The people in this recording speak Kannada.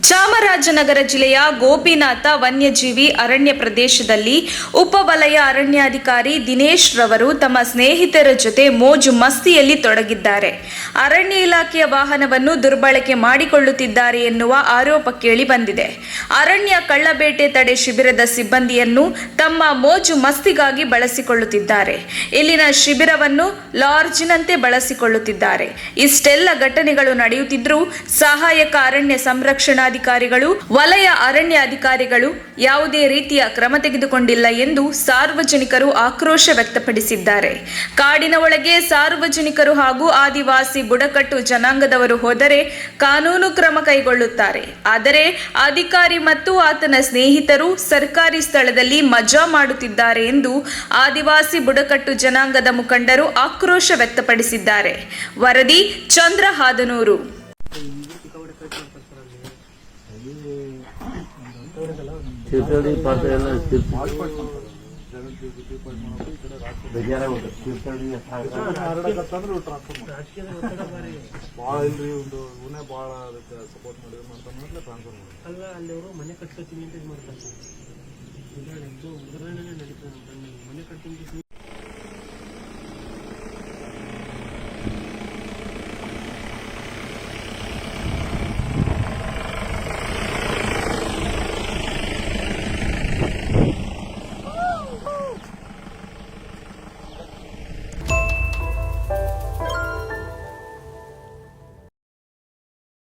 ಚಾಮರಾಜನಗರ ಜಿಲ್ಲೆಯ ಗೋಪಿನಾಥ ವನ್ಯಜೀವಿ ಅರಣ್ಯ ಪ್ರದೇಶದಲ್ಲಿ ಉಪವಲಯ ಅರಣ್ಯಾಧಿಕಾರಿ ದಿನೇಶ್ ರವರು ತಮ್ಮ ಸ್ನೇಹಿತರ ಜೊತೆ ಮೋಜು ಮಸ್ತಿಯಲ್ಲಿ ತೊಡಗಿದ್ದಾರೆ. ಅರಣ್ಯ ಇಲಾಖೆಯ ವಾಹನವನ್ನು ದುರ್ಬಳಕೆ ಮಾಡಿಕೊಳ್ಳುತ್ತಿದ್ದಾರೆ ಎನ್ನುವ ಆರೋಪ ಕೇಳಿ ಬಂದಿದೆ. ಅರಣ್ಯ ಕಳ್ಳಬೇಟೆ ತಡೆ ಶಿಬಿರದ ಸಿಬ್ಬಂದಿಯನ್ನು ತಮ್ಮ ಮೋಜು ಮಸ್ತಿಗಾಗಿ ಬಳಸಿಕೊಳ್ಳುತ್ತಿದ್ದಾರೆ. ಇಲ್ಲಿನ ಶಿಬಿರವನ್ನು ಲಾಡ್ಜ್ನಂತೆ ಬಳಸಿಕೊಳ್ಳುತ್ತಿದ್ದಾರೆ. ಇಷ್ಟೆಲ್ಲ ಘಟನೆಗಳು ನಡೆಯುತ್ತಿದ್ದರೂ ಸಹಾಯಕ ಅರಣ್ಯ ಸಂರಕ್ಷಣಾಧಿಕಾರಿಗಳು, ವಲಯ ಅರಣ್ಯ ಅಧಿಕಾರಿಗಳು ಯಾವುದೇ ರೀತಿಯ ಕ್ರಮ ತೆಗೆದುಕೊಂಡಿಲ್ಲ ಎಂದು ಸಾರ್ವಜನಿಕರು ಆಕ್ರೋಶ ವ್ಯಕ್ತಪಡಿಸಿದ್ದಾರೆ. ಕಾಡಿನ ಒಳಗೆ ಸಾರ್ವಜನಿಕರು ಹಾಗೂ ಆದಿವಾಸಿ ಬುಡಕಟ್ಟು ಜನಾಂಗದವರು ಹೋದರೆ ಕಾನೂನು ಕ್ರಮ ಕೈಗೊಳ್ಳುತ್ತಾರೆ. ಆದರೆ ಅಧಿಕಾರಿ ಮತ್ತು ಆತನ ಸ್ನೇಹಿತರು ಸರ್ಕಾರಿ ಸ್ಥಳದಲ್ಲಿ ಮಜಾ ಮಾಡುತ್ತಿದ್ದಾರೆ ಎಂದು ಆದಿವಾಸಿ ಬುಡಕಟ್ಟು ಜನಾಂಗದ ಮುಖಂಡರು ಆಕ್ರೋಶ ವ್ಯಕ್ತಪಡಿಸಿದ್ದಾರೆ. ವರದಿ ಚಂದ್ರ ಹಾದನೂರು. ಅಲ್ಲ ಅಲ್ಲಿ ಅವರು ಮನೆ ಕಟ್ಸ್ಕೊತೀನಿ ಅಂತ ಮಾಡ್ತಾರೆ. ಮನೆ ಕಟ್ತೀನಿ